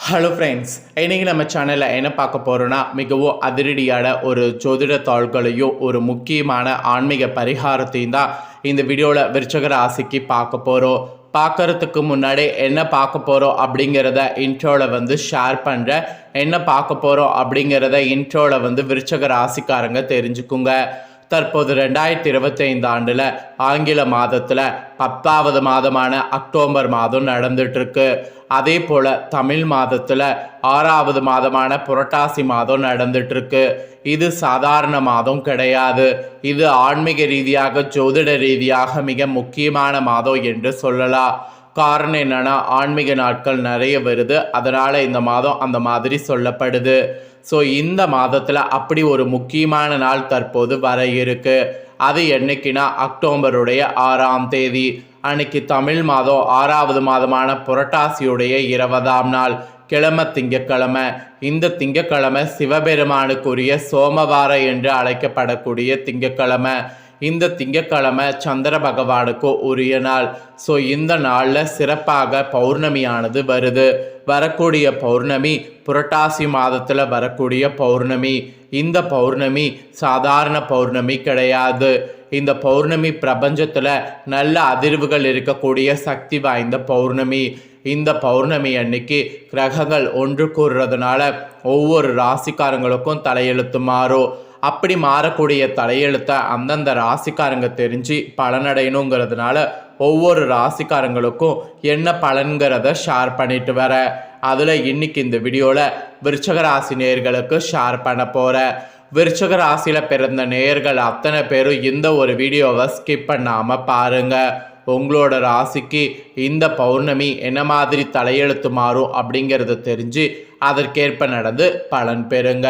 Hello friends, இன்றைக்கி நம்ம சேனலில் என்ன பார்க்க போகிறோன்னா, மிகவும் அதிரடியான ஒரு ஜோதிட தாள்களையும் ஒரு முக்கியமான ஆன்மீக பரிகாரத்தையும் தான் இந்த வீடியோவில் விருச்சக ராசிக்கு பார்க்க போகிறோம். பார்க்குறதுக்கு முன்னாடி என்ன பார்க்க போகிறோம் அப்படிங்கிறத இன்ட்ரோவில் ஷேர் பண்ணுறேன். என்ன பார்க்க போகிறோம் அப்படிங்கிறத இன்ட்ரோவில் விருச்சக ராசிக்காரங்க தெரிஞ்சுக்குங்க. தற்போது 2025 ஆண்டில் ஆங்கில மாதத்தில் 10வது மாதமான அக்டோபர் மாதம் நடந்துட்டுருக்கு. அதே போல் தமிழ் மாதத்தில் 6வது மாதமான புரட்டாசி மாதம் நடந்துட்டுருக்கு. இது சாதாரண மாதம் கிடையாது. இது ஆன்மீக ரீதியாக ஜோதிட ரீதியாக மிக முக்கியமான மாதம் என்று சொல்லலாம். காரணம் என்னென்னா, ஆன்மீக நாட்கள் நிறைய வருது, அதனால் இந்த மாதம் அந்த மாதிரி சொல்லப்படுது. ஸோ இந்த மாதத்தில் அப்படி ஒரு முக்கியமான நாள் தற்போது வர இருக்கு. அது என்னைக்குன்னா அக்டோபருடைய 6ஆம் தேதி அன்னைக்கு தமிழ் மாதம் 6வது மாதமான புரட்டாசியுடைய 20ஆம் நாள், கிழமை திங்கக்கிழமை. இந்த திங்கக்கிழமை சிவபெருமானுக்குரிய சோமவாரம் என்று அழைக்கப்படக்கூடிய திங்கக்கிழமை. இந்த திங்கக்கிழமை சந்திர பகவானுக்கு உரிய நாள். ஸோ இந்த நாளில் சிறப்பாக பௌர்ணமியானது வருது. வரக்கூடிய பௌர்ணமி புரட்டாசி மாதத்தில் வரக்கூடிய பௌர்ணமி. இந்த பௌர்ணமி சாதாரண பௌர்ணமி கிடையாது. இந்த பௌர்ணமி பிரபஞ்சத்தில் நல்ல அதிர்வுகள் இருக்கக்கூடிய சக்தி வாய்ந்த பௌர்ணமி. இந்த பௌர்ணமி அன்னைக்கு கிரகங்கள் ஒன்று கூறுறதுனால ஒவ்வொரு ராசிக்காரங்களுக்கும் தலையெழுத்து மாறும். அப்படி மாறக்கூடிய தலையெழுத்தை அந்தந்த ராசிக்காரங்க தெரிஞ்சு பலனடையணுங்கிறதுனால ஒவ்வொரு ராசிக்காரங்களுக்கும் என்ன பலன்கிறத ஷேர் பண்ணிட்டு வர. அதில் இன்னைக்கு இந்த வீடியோவில் விருச்சக ராசி நேயர்களுக்கு ஷேர் பண்ண போகிறேன். விருச்சக ராசியில் பிறந்த நேயர்கள் அத்தனை பேரும் இந்த ஒரு வீடியோவை ஸ்கிப் பண்ணாமல் பாருங்கள். உங்களோட ராசிக்கு இந்த பௌர்ணமி என்ன மாதிரி தலையெழுத்து மாறும் அப்படிங்கிறத தெரிஞ்சு அதற்கேற்ப நடந்து பலன் பெறுங்க.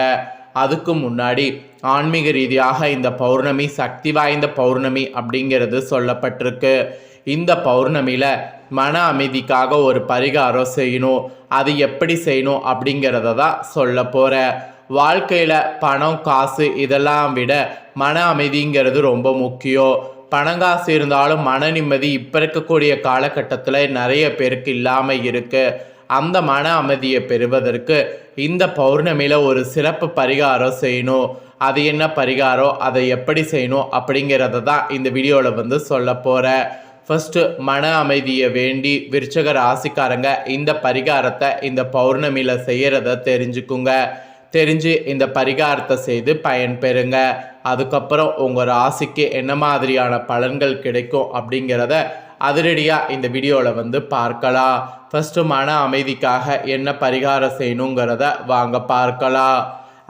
அதுக்கு முன்னாடி ஆன்மீக ரீதியாக இந்த பௌர்ணமி சக்தி வாய்ந்த பௌர்ணமி அப்படிங்கிறது சொல்லப்பட்டிருக்கு. இந்த பௌர்ணமியில் மன அமைதிக்காக ஒரு பரிகாரம் செய்யணும். அது எப்படி செய்யணும் அப்படிங்கிறத தான் சொல்ல போகிறேன். வாழ்க்கையில் பணம் காசு இதெல்லாம் விட மன அமைதிங்கிறது ரொம்ப முக்கியம். பணங்காசு இருந்தாலும் மன நிம்மதி இப்போ இருக்கக்கூடிய காலகட்டத்தில் நிறைய பேருக்கு இல்லாமல் இருக்குது. அந்த மன அமைதியை பெறுவதற்கு இந்த பௌர்ணமியில் ஒரு சிறப்பு பரிகாரம் செய்யணும். அது என்ன பரிகாரம், அதை எப்படி செய்யணும் அப்படிங்கிறத தான் இந்த வீடியோவில் சொல்ல போகிறேன். ஃபஸ்ட்டு மன அமைதியை வேண்டி விருச்சக ராசிக்காரங்க இந்த பரிகாரத்தை இந்த பௌர்ணமியில் செய்கிறத தெரிஞ்சுக்குங்க. தெரிஞ்சு இந்த பரிகாரத்தை செய்து பயன்பெறுங்க. அதுக்கப்புறம் உங்கள் ராசிக்கு என்ன மாதிரியான பலன்கள் கிடைக்கும் அப்படிங்கிறத அதிரடியாக இந்த வீடியோவில் பார்க்கலாம். ஃபஸ்ட்டு மன அமைதிக்காக என்ன பரிகாரம் செய்யணுங்கிறத வாங்க பார்க்கலாம்.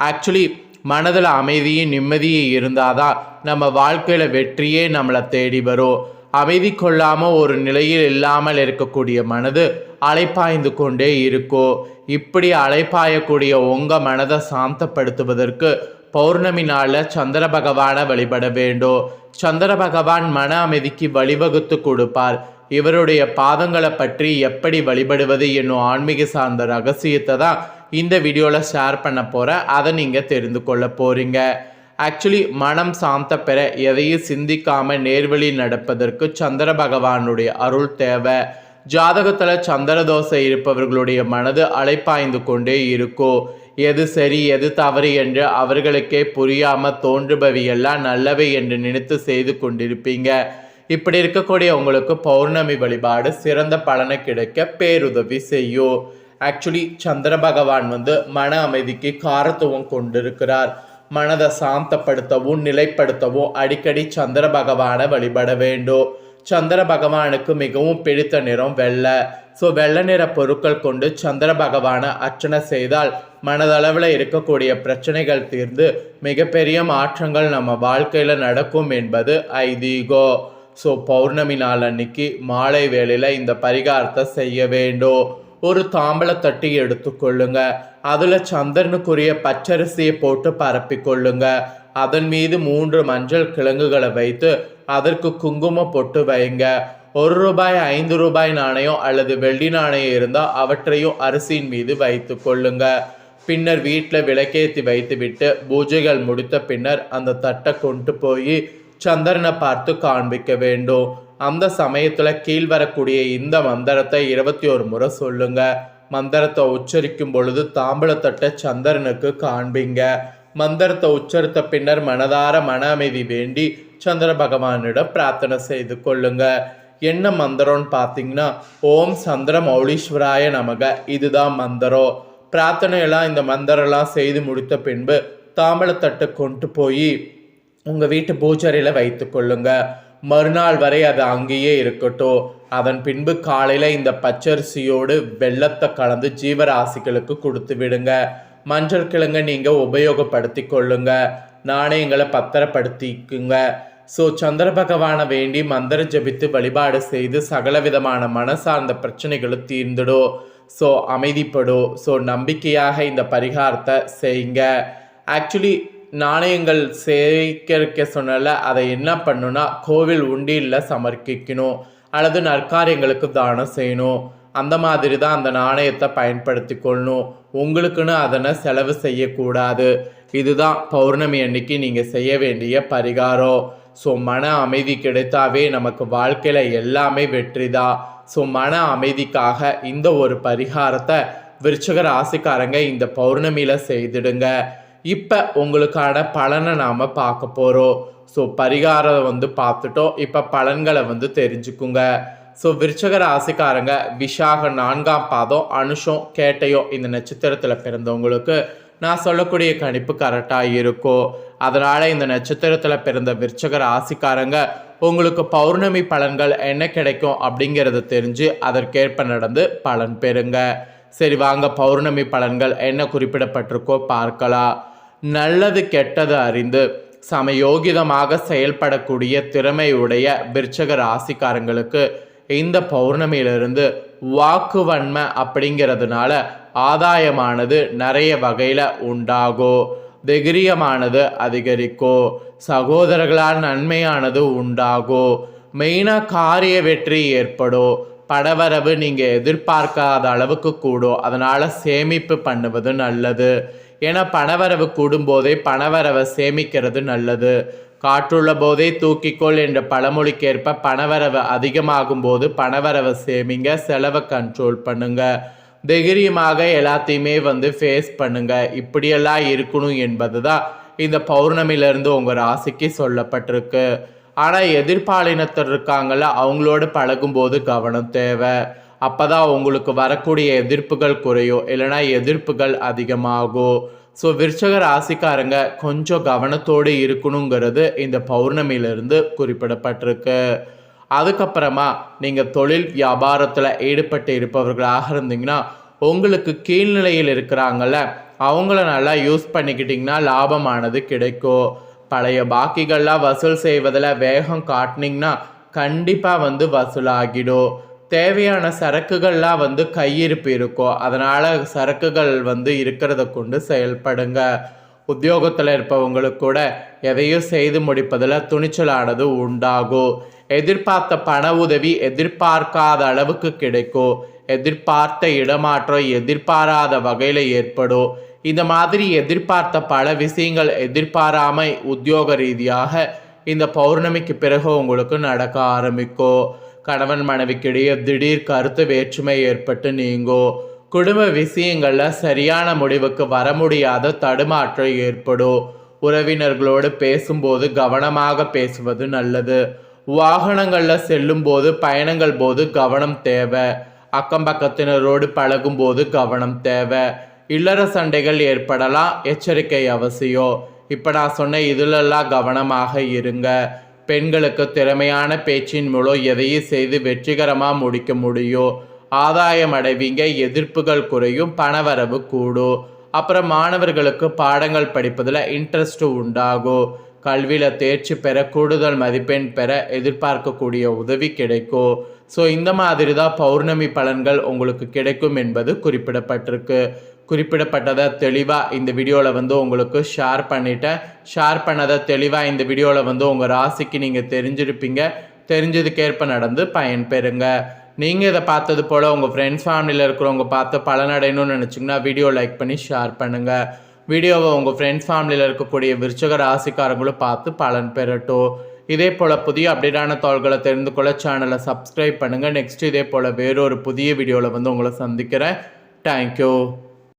ஆக்சுவலி மனதில் அமைதியும் நிம்மதியும் இருந்தால் தான் நம்ம வாழ்க்கையில் வெற்றியே நம்மளை தேடி வரும். அமைதி கொள்ளாமல் ஒரு நிலையில் இல்லாமல் இருக்கக்கூடிய மனது அலைப்பாய்ந்து கொண்டே இருக்கும். இப்படி அலைப்பாயக்கூடிய உங்கள் மனதை சாந்தப்படுத்துவதற்கு பௌர்ணமி நாளில் சந்திர பகவானை வழிபட வேண்டும். சந்திர பகவான் மன அமைதிக்கு வழிவகுத்து கொடுப்பார். இவருடைய பாதங்களை பற்றி எப்படி வழிபடுவது என்னும் ஆன்மீக சார்ந்த ரகசியத்தை தான் இந்த வீடியோவில் ஷேர் பண்ண போகிறேன். அதை நீங்கள் தெரிந்து கொள்ள போகிறீங்க. ஆக்சுவலி மனம் சாந்த பெற எதையும் சிந்திக்காமல் நேர்வழி நடப்பதற்கு சந்திர பகவானுடைய அருள் தேவை. ஜாதகத்தில் சந்திர தோசை இருப்பவர்களுடைய மனது அலைப்பாய்ந்து கொண்டே இருக்கும். எது சரி எது தவறு என்று அவர்களுக்கே புரியாமல் தோன்றுபவையெல்லாம் நல்லவை என்று நினைத்து செய்து கொண்டிருப்பீங்க. இப்படி இருக்கக்கூடிய உங்களுக்கு பௌர்ணமி வழிபாடு சிறந்த பலனை கிடைக்க பேருதவி செய்யும். ஆக்சுவலி சந்திர பகவான் மன அமைதிக்கு காரத்துவம் கொண்டிருக்கிறார். மனதை சாந்தப்படுத்தவும் நிலைப்படுத்தவும் அடிக்கடி சந்திர பகவானை வழிபட வேண்டும். சந்திர பகவானுக்கு மிகவும் பிடித்த நிறம் வெள்ளை. ஸோ வெள்ளை நிற பொருட்கள் கொண்டு சந்திர பகவானை அர்ச்சனை செய்தால் மனதளவில் இருக்கக்கூடிய பிரச்சனைகள் தீர்ந்து மிகப்பெரிய மாற்றங்கள் நம்ம வாழ்க்கையில் நடக்கும் என்பது ஐதீகம். ஸோ பௌர்ணமி நாள் அன்னைக்கு மாலை வேளையில் இந்த பரிகாரத்தை செய்ய வேண்டும். ஒரு தாம்பளத்தட்டி எடுத்துக்கொள்ளுங்க. அதில் சந்திரனுக்குரிய பச்சரிசியை போட்டு பரப்பிக்கொள்ளுங்க. அதன் மீது 3 மஞ்சள் கிழங்குகளை வைத்து அதற்கு குங்குமம் போட்டு வைங்க. 1 ரூபாய் 5 ரூபாய் நாணயம் அல்லது வெள்ளி நாணயம் இருந்தால் அவற்றையும் அரிசியின் மீது வைத்து கொள்ளுங்க. பின்னர் வீட்டில் விளக்கேற்றி வைத்துவிட்டு பூஜைகள் முடித்த பின்னர் அந்த தட்டை கொண்டு போய் சந்திரனை பார்த்து காண்பிக்க வேண்டும். அந்த சமயத்தில் கீழ் வரக்கூடிய இந்த மந்திரத்தை 21 முறை சொல்லுங்க. மந்திரத்தை உச்சரிக்கும் பொழுது தாம்பூலத்தட்டை சந்திரனுக்கு காண்பீங்க. மந்திரத்தை உச்சரித்த பின்னர் மனதார மன அமைதி வேண்டி சந்திர பகவானிடம் பிரார்த்தனை செய்து கொள்ளுங்க. என்ன மந்திரம்னு பார்த்தீங்கன்னா, ஓம் சந்திர மௌலீஸ்வராய நமக. இதுதான் மந்திரம். பிரார்த்தனையெல்லாம் இந்த மந்திரம்லாம் செய்து முடித்த பின்பு தாம்பூலத்தட்டை கொண்டு போய் உங்கள் வீட்டு பூஜரையில் வைத்து கொள்ளுங்க. மறுநாள் வரை அது அங்கேயே இருக்கட்டும். அதன் பின்பு காலையில் இந்த பச்சரிசியோடு வெள்ளத்தை கலந்து ஜீவராசிகளுக்கு கொடுத்து விடுங்க. மஞ்சள் கிழங்கை நீங்கள் உபயோகப்படுத்தி கொள்ளுங்க. நாணயங்களை பத்திரப்படுத்திக்குங்க. ஸோ சந்திர பகவானை வேண்டி மந்திரம் ஜபித்து வழிபாடு செய்து சகல விதமான மனசார்ந்த பிரச்சனைகளும் தீர்ந்துடும். ஸோ அமைதிப்படும். ஸோ நம்பிக்கையாக இந்த பரிகாரத்தை செய்யுங்க. ஆக்சுவலி நாணயங்கள் சேகரிக்க சொன்னால அதை என்ன பண்ணுன்னா, கோவில் உண்டியில் சமர்ப்பிக்கணும் அல்லது நற்காரியங்களுக்கு தானம் செய்யணும். அந்த மாதிரி தான் அந்த நாணயத்தை பயன்படுத்தி கொள்ளணும். உங்களுக்குன்னு அதனை செலவு செய்யக்கூடாது. இதுதான் பௌர்ணமி அன்னைக்கு நீங்கள் செய்ய வேண்டிய பரிகாரம். ஸோ மன அமைதி கிடைத்தாவே நமக்கு வாழ்க்கையில் எல்லாமே வெற்றி தான். ஸோ மன அமைதிக்காக இந்த ஒரு பரிகாரத்தை விருச்சிக ராசிக்காரங்க இந்த பௌர்ணமியில் செய்திடுங்க. இப்போ உங்களுக்கான பலனை நாம் பார்க்க போகிறோம். ஸோ பரிகாரம் பார்த்துட்டோம். இப்போ பலன்களை தெரிஞ்சுக்குங்க. ஸோ விருச்சிக ராசிக்காரங்க விஷாக 4ஆம் பாதம், அனுஷம், கேட்டையோ இந்த நட்சத்திரத்தில் பிறந்தவங்களுக்கு நான் சொல்லக்கூடிய கணிப்பு கரெக்டாக இருக்கும். அதனால் இந்த நட்சத்திரத்தில் பிறந்த விருச்சிக ராசிக்காரங்க உங்களுக்கு பௌர்ணமி பலன்கள் என்ன கிடைக்கும் அப்படிங்கிறத தெரிஞ்சு அதற்கேற்ப நடந்து பலன் பெறுங்க. சரி வாங்க, பௌர்ணமி பலன்கள் என்ன குறிப்பிடப்பட்டிருக்கோ பார்க்கலாம். நல்லது கெட்டது அறிந்து சமயோகிதமாக செயல்படக்கூடிய திறமையுடைய விருச்சிக ராசிக்காரங்களுக்கு இந்த பௌர்ணமியிலிருந்து வாக்குவன்மை அப்படிங்கிறதுனால ஆதாயமானது நிறைய வகையில் உண்டாகும். தைரியமானது அதிகரிக்கும். சகோதரர்களால் நன்மையானது உண்டாகும். மெயினாக காரிய வெற்றி ஏற்படும். பணவரவு நீங்கள் எதிர்பார்க்காத அளவுக்கு கூடும். அதனால் சேமிப்பு பண்ணுவது நல்லது. ஏன்னா பணவரவு கூடும்போதே பணவரவை சேமிக்கிறது நல்லது. காற்றுள்ள போதே தூக்கிக்கொள் என்ற பழமொழிக்கேற்ப பணவரவு அதிகமாகும் போது பணவரவை சேமிங்க, செலவை கண்ட்ரோல் பண்ணுங்க. தைரியமாக எல்லாத்தையுமே ஃபேஸ் பண்ணுங்க. இப்படியெல்லாம் இருக்கணும் என்பது தான் இந்த பௌர்ணமியிலேருந்து உங்கள் ராசிக்கு சொல்லப்பட்டிருக்கு. ஆனால் எதிர்பாலினத்தர் இருக்காங்கள, அவங்களோட பழகும்போது கவனம் தேவை. அப்போ தான் உங்களுக்கு வரக்கூடிய எதிர்ப்புகள் குறையும், இல்லைனா எதிர்ப்புகள் அதிகமாகும். ஸோ விருச்சிக ராசிக்காரங்க கொஞ்சம் கவனத்தோடு இருக்கணுங்கிறது இந்த பௌர்ணமியிலிருந்து குறிப்பிடப்பட்டிருக்கு. அதுக்கப்புறமா நீங்கள் தொழில் வியாபாரத்தில் ஈடுபட்டு இருப்பவர்களாக இருந்தீங்கன்னா, உங்களுக்கு கீழ்நிலையில் இருக்கிறாங்கள அவங்கள நல்லா யூஸ் பண்ணிக்கிட்டிங்கன்னா லாபமானது கிடைக்கும். பழைய பாக்கிகள்லாம் வசூல் செய்வதில் வேகம் காட்டினீங்கன்னா கண்டிப்பாக வசூலாகிடும். தேவையான சரக்குகள்லாம் கையிருப்பு இருக்கும். அதனால் சரக்குகள் இருக்கிறத கொண்டு செயல்படுங்க. உத்தியோகத்தில் இருப்பவங்களுக்கு கூட எதையும் செய்து முடிப்பதில் துணிச்சலானது உண்டாகும். எதிர்பார்த்த பண உதவி எதிர்பார்க்காத அளவுக்கு கிடைக்கும். எதிர்பார்த்த இடமாற்றம் எதிர்பாராத வகையில் ஏற்படும். இந்த மாதிரி எதிர்பார்த்த பல விஷயங்கள் எதிர்பாராமை உத்தியோக ரீதியாக இந்த பௌர்ணமிக்கு பிறகு உங்களுக்கு நடக்க ஆரம்பிக்கும். கணவன் மனைவிக்கிடையே திடீர் கருத்து வேற்றுமை ஏற்பட்டு நீங்கும். குடும்ப விஷயங்களில் சரியான முடிவுக்கு வர முடியாத தடுமாற்றம் ஏற்படும். உறவினர்களோடு பேசும்போது கவனமாக பேசுவது நல்லது. வாகனங்களில் செல்லும்போது பயணங்கள் போது கவனம் தேவை. அக்கம் பக்கத்தினரோடு பழகும்போது கவனம் தேவை. இல்லற சண்டைகள் ஏற்படலாம், எச்சரிக்கை அவசியம். இப்போ நான் சொன்ன இதிலெல்லாம் கவனமாக இருங்க. பெண்களுக்கு திறமையான பேச்சின் மூலம் எதையும் செய்து வெற்றிகரமாக முடிக்க முடியும். ஆதாயம் அடைவீங்க, எதிர்ப்புகள் குறையும், பணவரவு கூடும். அப்புறம் மாணவர்களுக்கு பாடங்கள் படிப்பதில் இன்ட்ரெஸ்ட் உண்டாகும். கல்வியில் தேர்ச்சி பெற, கூடுதல் மதிப்பெண் பெற எதிர்பார்க்கக்கூடிய உதவி கிடைக்கும். ஸோ இந்த மாதிரி தான் பௌர்ணமி பலன்கள் உங்களுக்கு கிடைக்கும் என்பது குறிப்பிடப்பட்டிருக்கு. குறிப்பிடப்பட்டதை தெளிவாக இந்த வீடியோவில் உங்களுக்கு ஷேர் பண்ணிட்டேன். ஷேர் பண்ணதை தெளிவாக இந்த வீடியோவில் உங்கள் ராசிக்கு நீங்கள் தெரிஞ்சிருப்பீங்க. தெரிஞ்சதுக்கேற்ப நடந்து பயன்பெறுங்க. நீங்கள் இதை பார்த்தது போல் உங்கள் ஃப்ரெண்ட்ஸ் ஃபேமிலியில் இருக்கிறவங்க பார்த்து பலனடையணும்னு நினச்சிங்கன்னா வீடியோ லைக் பண்ணி ஷேர் பண்ணுங்கள். வீடியோவை உங்கள் ஃப்ரெண்ட்ஸ் ஃபேமிலியில் இருக்கக்கூடிய விருச்சிக ராசிக்காரங்களும் பார்த்து பலன் பெறட்டும். இதே போல் புதிய அப்டேட்டான தகவல்களை தெரிந்து கொள்ள சேனலை சப்ஸ்கிரைப் பண்ணுங்கள். நெக்ஸ்ட் இதே போல் வேறொரு புதிய வீடியோவில் உங்களை சந்திக்கிறேன். தேங்க்யூ.